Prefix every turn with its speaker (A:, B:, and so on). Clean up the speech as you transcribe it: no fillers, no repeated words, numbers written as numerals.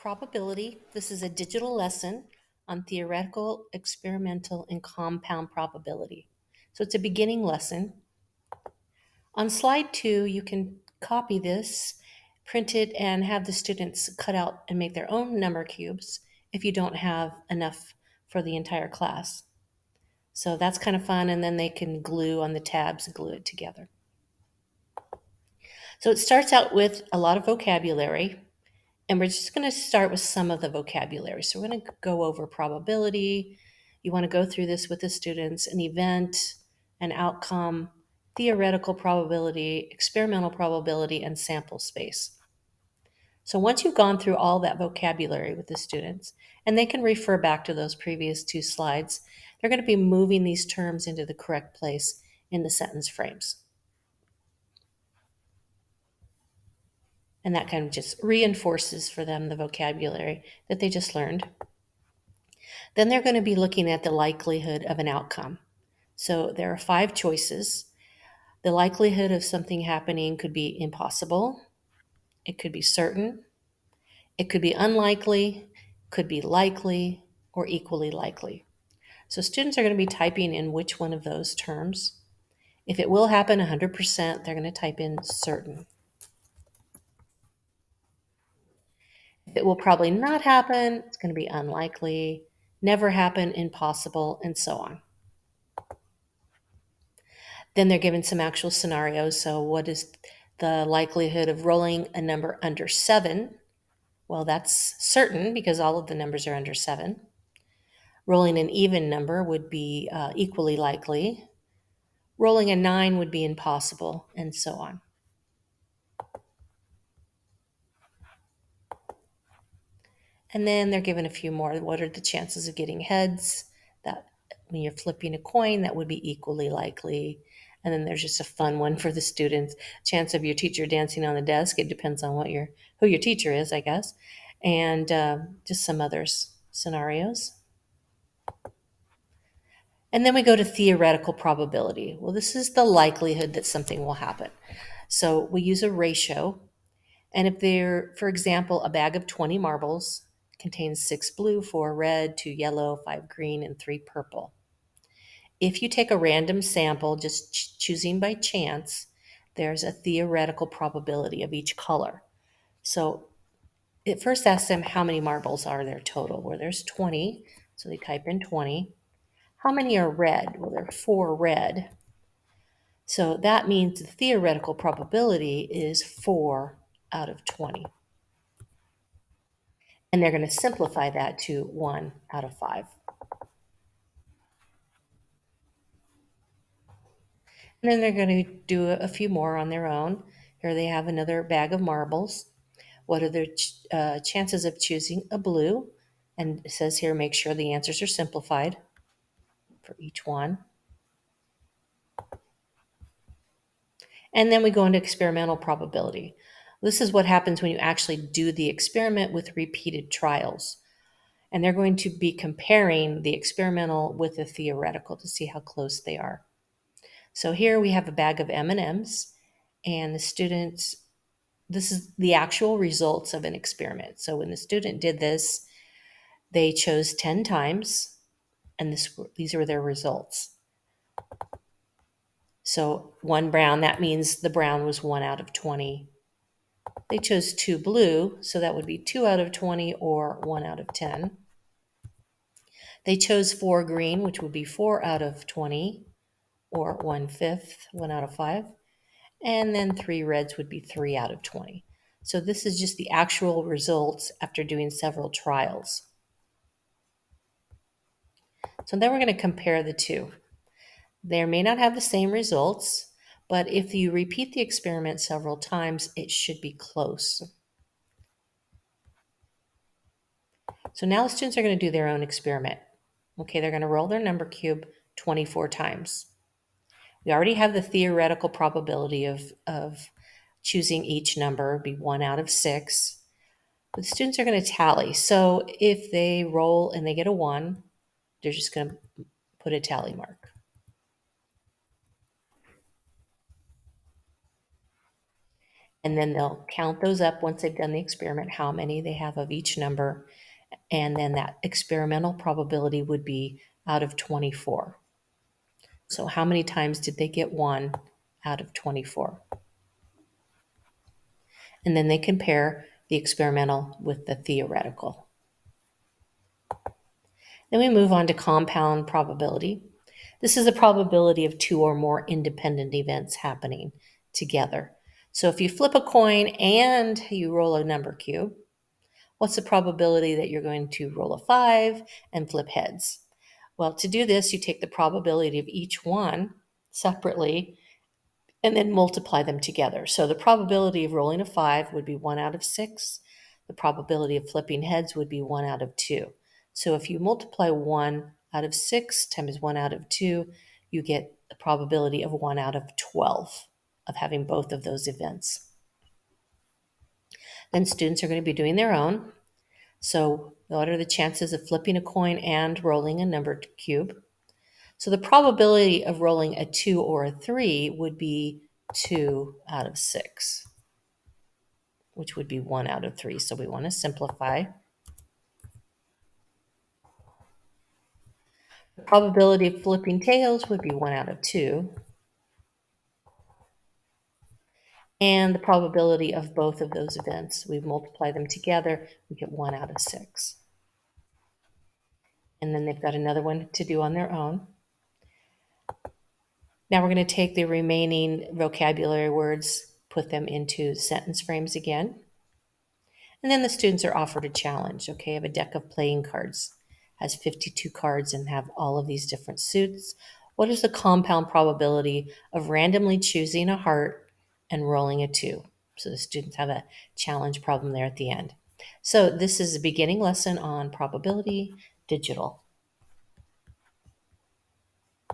A: Probability. This is a digital lesson on theoretical, experimental, and compound probability. So it's a beginning lesson. On slide 2, you can copy this, print it, and have the students cut out and make their own number cubes if you don't have enough for the entire class. So that's kind of fun, and then they can glue on the tabs and glue it together. So it starts out with a lot of vocabulary. And we're just going to start with some of the vocabulary. So we're going to go over probability. You want to go through this with the students, an event, an outcome, theoretical probability, experimental probability, and sample space. So once you've gone through all that vocabulary with the students, and they can refer back to those previous 2 slides, they're going to be moving these terms into the correct place in the sentence frames. And that kind of just reinforces for them the vocabulary that they just learned. Then they're going to be looking at the likelihood of an outcome. So there are 5 choices. The likelihood of something happening could be impossible, it could be certain, it could be unlikely, could be likely, or equally likely. So students are going to be typing in which one of those terms. If it will happen 100%, they're going to type in certain. If it will probably not happen, it's going to be unlikely, never happen, impossible, and so on. Then they're given some actual scenarios. So, what is the likelihood of rolling a number under 7? Well, that's certain because all of the numbers are under 7. Rolling an even number would be equally likely. Rolling a 9 would be impossible, and so on. And then they're given a few more. What are the chances of getting heads? That when you're flipping a coin, that would be equally likely. And then there's just a fun one for the students. Chance of your teacher dancing on the desk. It depends on who your teacher is, I guess. And just some others scenarios. And then we go to theoretical probability. Well, this is the likelihood that something will happen. So we use a ratio. And if they're, for example, a bag of 20 marbles contains 6 blue, 4 red, 2 yellow, 5 green, and 3 purple. If you take a random sample, just choosing by chance, there's a theoretical probability of each color. So it first asks them how many marbles are there total. Well, there's 20, so they type in 20. How many are red? Well, there are 4 red. So that means the theoretical probability is 4 out of 20. And they're going to simplify that to 1 out of 5. And then they're going to do a few more on their own. Here they have another bag of marbles. What are their chances of choosing a blue? And it says here, make sure the answers are simplified for each one. And then we go into experimental probability. This is what happens when you actually do the experiment with repeated trials. And they're going to be comparing the experimental with the theoretical to see how close they are. So here we have a bag of M&Ms, and the students, this is the actual results of an experiment. So when the student did this, they chose 10 times, and these were their results. So 1 brown, that means the brown was 1 out of 20. They chose 2 blue, so that would be 2 out of 20 or 1 out of 10. They chose 4 green, which would be 4 out of 20 or 1/5, 1 out of 5. And then 3 reds would be 3 out of 20. So this is just the actual results after doing several trials. So then we're going to compare the two. They may not have the same results, but if you repeat the experiment several times, it should be close. So now the students are going to do their own experiment. Okay, they're going to roll their number cube 24 times. We already have the theoretical probability of choosing each number, be 1 out of 6. But the students are going to tally. So if they roll and they get a 1, they're just going to put a tally mark. And then they'll count those up once they've done the experiment, how many they have of each number. And then that experimental probability would be out of 24. So how many times did they get 1 out of 24? And then they compare the experimental with the theoretical. Then we move on to compound probability. This is a probability of 2 or more independent events happening together. So if you flip a coin and you roll a number cube, what's the probability that you're going to roll a 5 and flip heads? Well, to do this, you take the probability of each one separately and then multiply them together. So the probability of rolling a 5 would be 1 out of 6. The probability of flipping heads would be 1 out of 2. So if you multiply 1 out of 6 times 1 out of 2, you get a probability of 1 out of 12 of having both of those events. Then students are going to be doing their own. So what are the chances of flipping a coin and rolling a numbered cube? So the probability of rolling a 2 or a 3 would be 2 out of 6, which would be 1 out of 3. So we want to simplify. The probability of flipping tails would be 1 out of 2. And the probability of both of those events, we multiply them together, we get 1 out of 6. And then they've got another one to do on their own. Now we're going to take the remaining vocabulary words, put them into sentence frames again. And then the students are offered a challenge. Okay, I have a deck of playing cards, has 52 cards and have all of these different suits. What is the compound probability of randomly choosing a heart and rolling a 2? So the students have a challenge problem there at the end. So this is a beginning lesson on probability digital.